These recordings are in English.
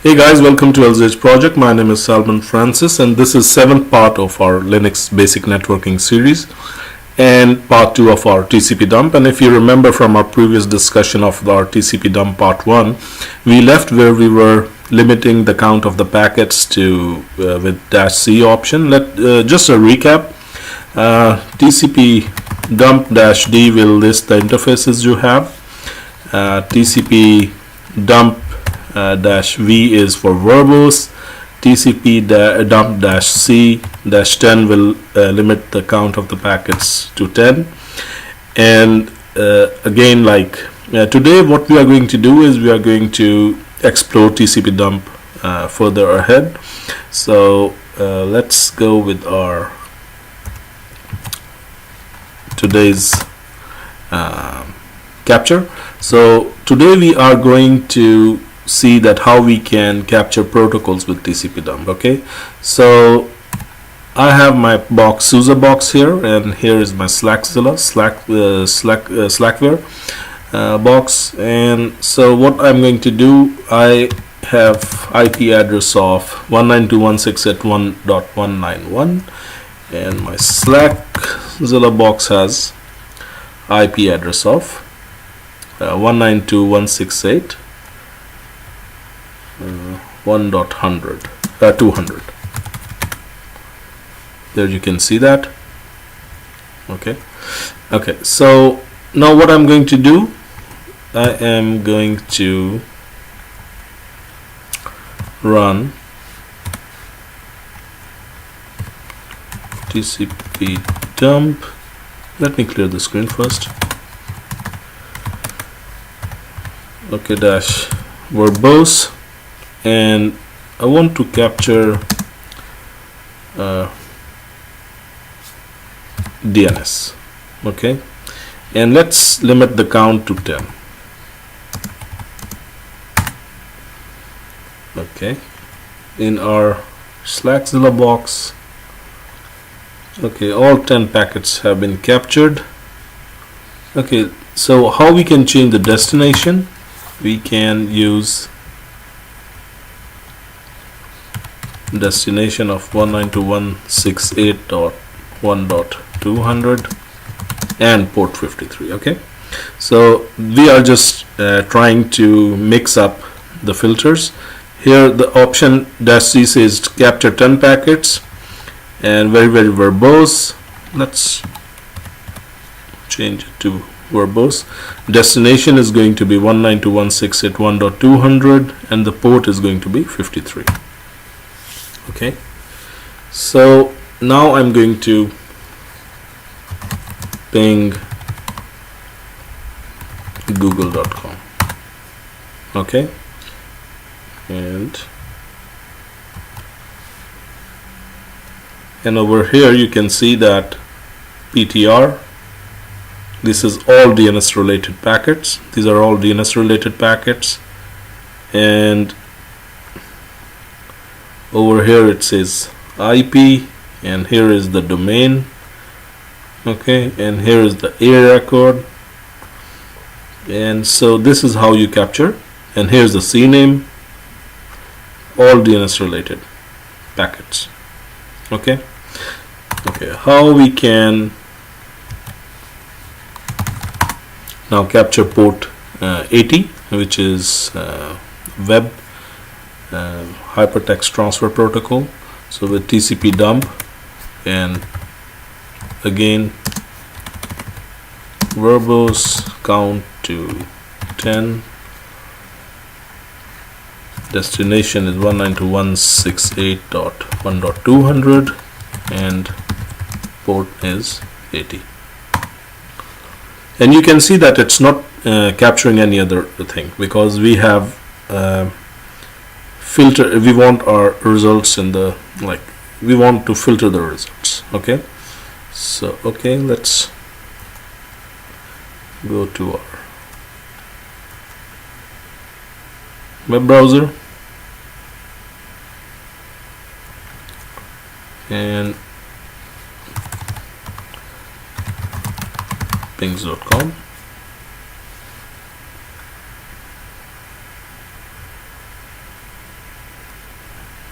Hey guys, welcome to LZH project. My name is Salman Francis and this is seventh part of our Linux basic networking series and part 2 of our TCP dump. And if you remember from our previous discussion of our TCP dump part 1, we left where we were limiting the count of the packets to with -c option. Just a recap. TCP dump -d will list the interfaces you have. TCP dump -v is for verbose. TCP dump -c -10 will limit the count of the packets to 10. And again, today what we are going to do is we are going to explore TCP dump further ahead. So let's go with our today's capture. So today we are going to see that how we can capture protocols with TCP dump. Okay, so I have my box SUSE box here, and here is my Slackware box. And so what I'm going to do, I have IP address of 192.168.1.191, and my Slackware box has IP address of 192.168 200. There you can see that. Okay, so now what I'm going to do, I am going to run TCP dump. Let me clear the screen first. Okay, dash verbose, and I want to capture DNS. Okay, and let's limit the count to 10. Okay, in our Slackware box, okay, all 10 packets have been captured. Okay, so how we can change the destination? We can use destination of 192.168.1.200 and port 53. Okay, so we are just trying to mix up the filters. Here the option -c says capture 10 packets and very verbose. Let's change it to verbose. Destination is going to be 192.168.1.200 and the port is going to be 53. Okay, so now I'm going to ping google.com. okay, and over here you can see that PTR, this is all DNS related packets. These are all DNS related packets, and over here it says IP, and here is the domain. Okay, and here is the area code, and so this is how you capture. And here's the CNAME, all DNS related packets. Okay, how we can now capture port 80, which is web hypertext transfer protocol. So with TCP dump, and again verbose, count to 10, destination is 192.168.1.200 and port is 80. And you can see that it's not capturing any other thing, because we have filter. We want our results in the, we want to filter the results. Okay, so let's go to our web browser and pings.com.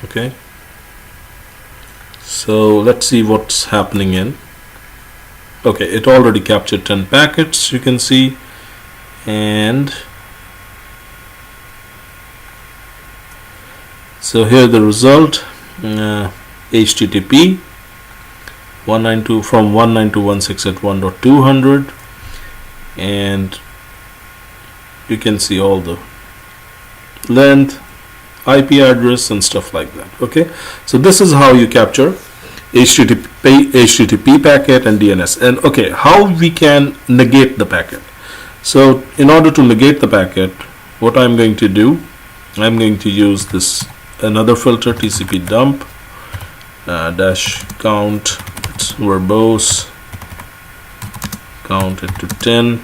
Okay, so let's see what's happening in. Okay, it already captured 10 packets, you can see, and so here the result, HTTP 192 from 192.168.1.200, and you can see all the length, IP address and stuff like that. Okay, so this is how you capture HTTP packet and DNS. And okay, how we can negate the packet. So in order to negate the packet, what I'm going to do, I'm going to use this another filter, TCP dump dash count, it's verbose, count it to 10,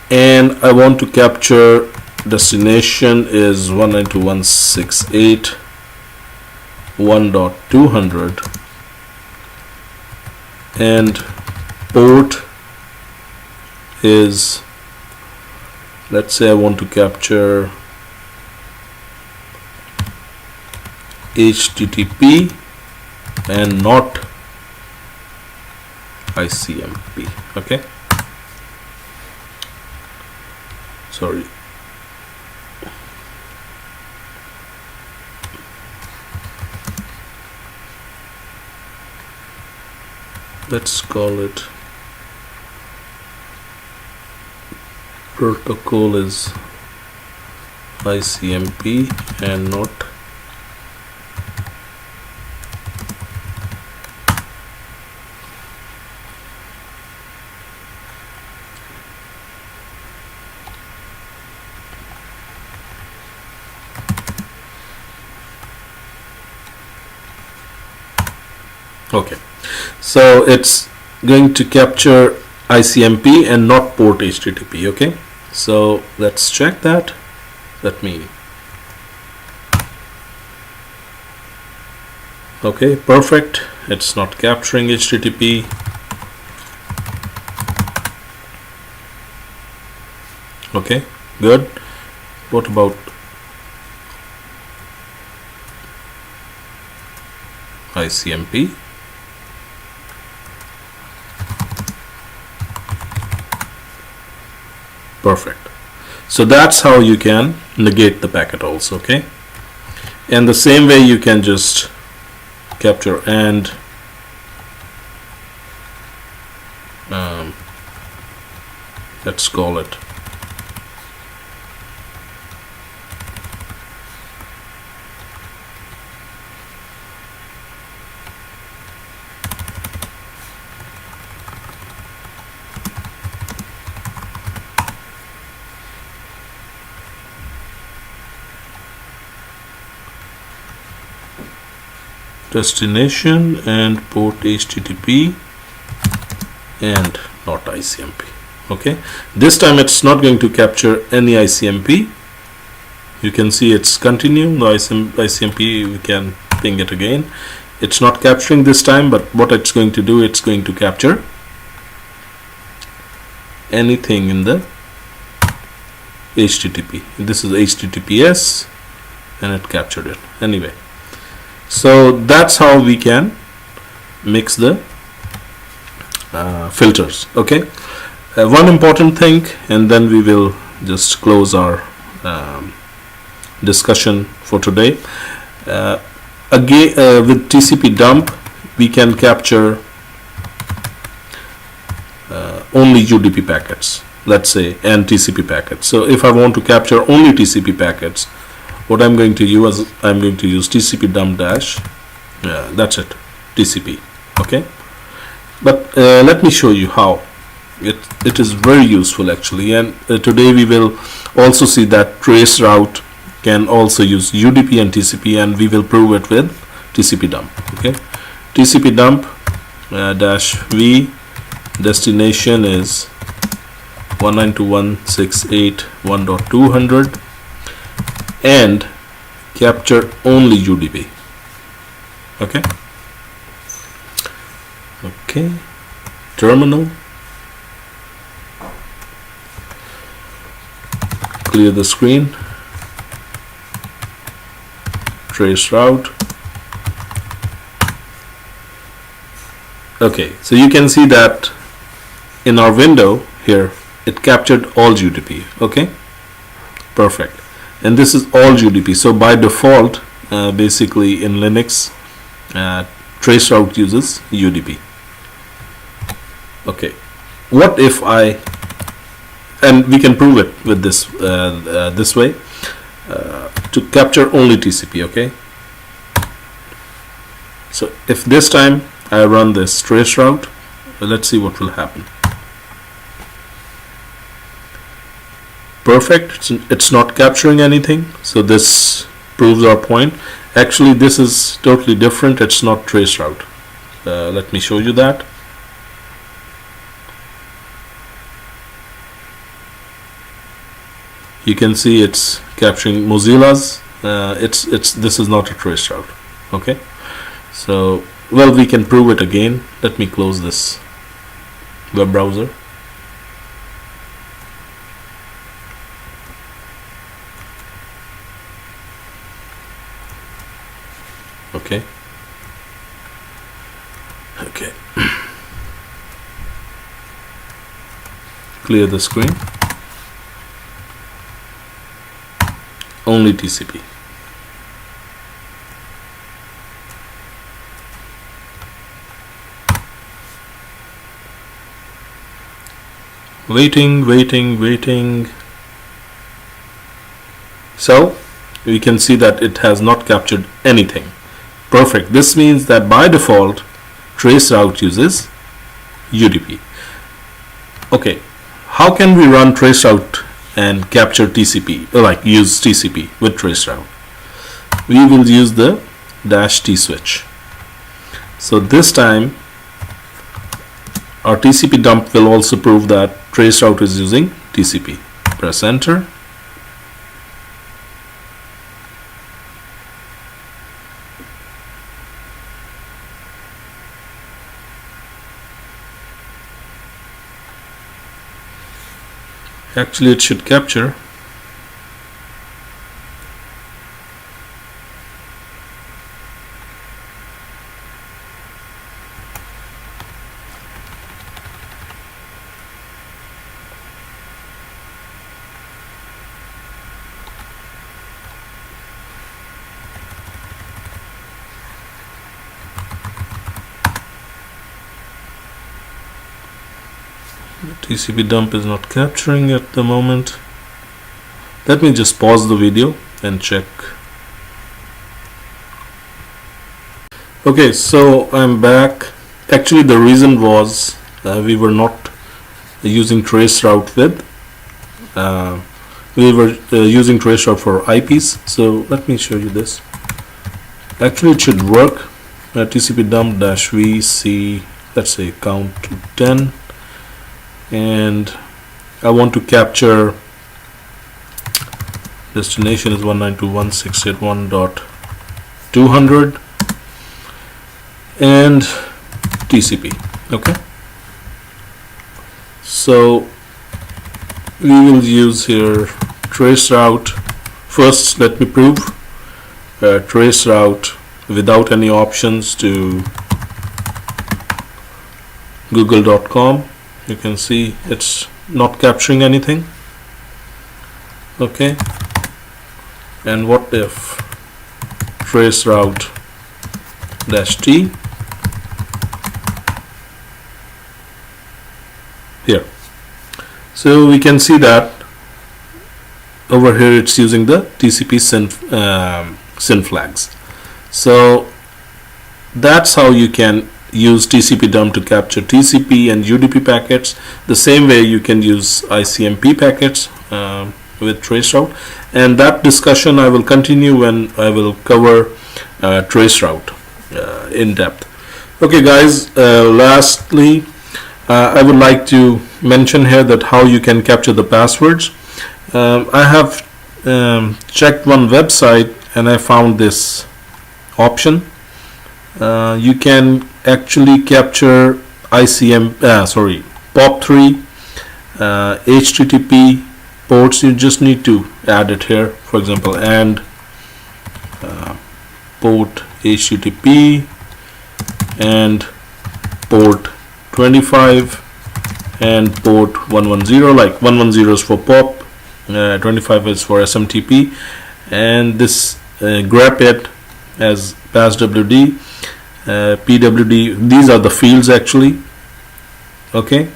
and I want to capture destination is 192.168.1.200 and port is, let's say I want to capture HTTP and not ICMP. Okay, sorry, let's call it protocol is ICMP and not okay. So it's going to capture ICMP and not port HTTP. Okay, so let's check that. Let me, okay, perfect, it's not capturing HTTP. Okay, good. What about ICMP? Perfect. So that's how you can negate the packet also. Okay, and the same way you can just capture and let's call it destination and port HTTP and not ICMP. Okay, this time it's not going to capture any ICMP. You can see it's continuing the ICMP. We can ping it again. It's not capturing this time, but what it's going to do, it's going to capture anything in the HTTP. This is HTTPS and it captured it anyway. So that's how we can mix the filters. Okay, one important thing, and then we will just close our discussion for today. Again, with TCP dump we can capture only UDP packets, let's say, and TCP packets. So if I want to capture only TCP packets, what I'm going to use is I'm going to use TCP dump dash, that's it, TCP. Okay, but let me show you how it is very useful actually, and today we will also see that trace route can also use UDP and TCP, and we will prove it with TCP dump. Okay, TCP dump dash v, destination is 192.168.1.200 and capture only UDP. Okay, okay, terminal, clear the screen, trace route. Okay, so you can see that in our window here it captured all UDP. Okay, perfect. And this is all UDP. So by default, basically in Linux, trace route uses UDP. Okay, what if and we can prove it with this way, to capture only TCP. Okay, so if this time I run this trace route, let's see what will happen. Perfect, it's not capturing anything, so this proves our point. Actually, this is totally different, it's not trace route. Let me show you that. You can see it's capturing Mozilla's. This is not a trace route. Okay, so well, we can prove it again. Let me close this web browser. Okay. Okay. Clear the screen. Only TCP. Waiting. So we can see that it has not captured anything. Perfect. This means that by default trace route uses UDP. Okay, how can we run trace route and capture TCP, like use TCP with trace route? We will use the -t switch. So this time our TCP dump will also prove that trace route is using TCP. Press enter. Actually, it should capture. TCP dump is not capturing at the moment. Let me just pause the video and check. Okay, so I'm back. Actually, the reason was we were not using trace route with. We were using trace route for IPs. So let me show you this. Actually, it should work. TCP dump -vc. Let's say count to 10. And I want to capture destination is 192.168.1.200 and TCP. Okay, so we will use here trace route. First, let me prove trace route without any options to google.com. You can see it's not capturing anything. Okay, and what if trace route -t here? So we can see that over here it's using the TCP SYN flags. So that's how you can use TCP dump to capture TCP and UDP packets. The same way you can use ICMP packets with trace route, and that discussion I will continue when I will cover trace route in depth. Okay guys, lastly I would like to mention here that how you can capture the passwords. I have checked one website and I found this option. You can actually capture POP3 HTTP ports. You just need to add it here, for example, and port HTTP and port 25 and port 110, like 110 is for POP, 25 is for SMTP, and this grep it as passwd, pwd. These are the fields actually, okay,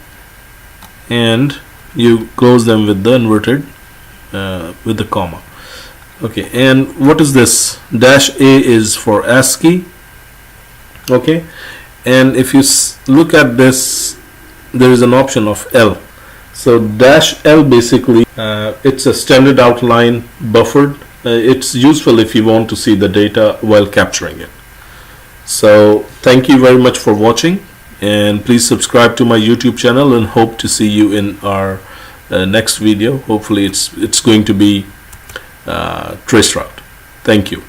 and you close them with the inverted with the comma. Okay, and what is this? -A is for ASCII. Okay, and if you look at this, there is an option of L. So -L basically it's a standard outline buffered. It's useful if you want to see the data while capturing it. So thank you very much for watching, and please subscribe to my YouTube channel, and hope to see you in our next video. Hopefully it's going to be traceroute. Thank you.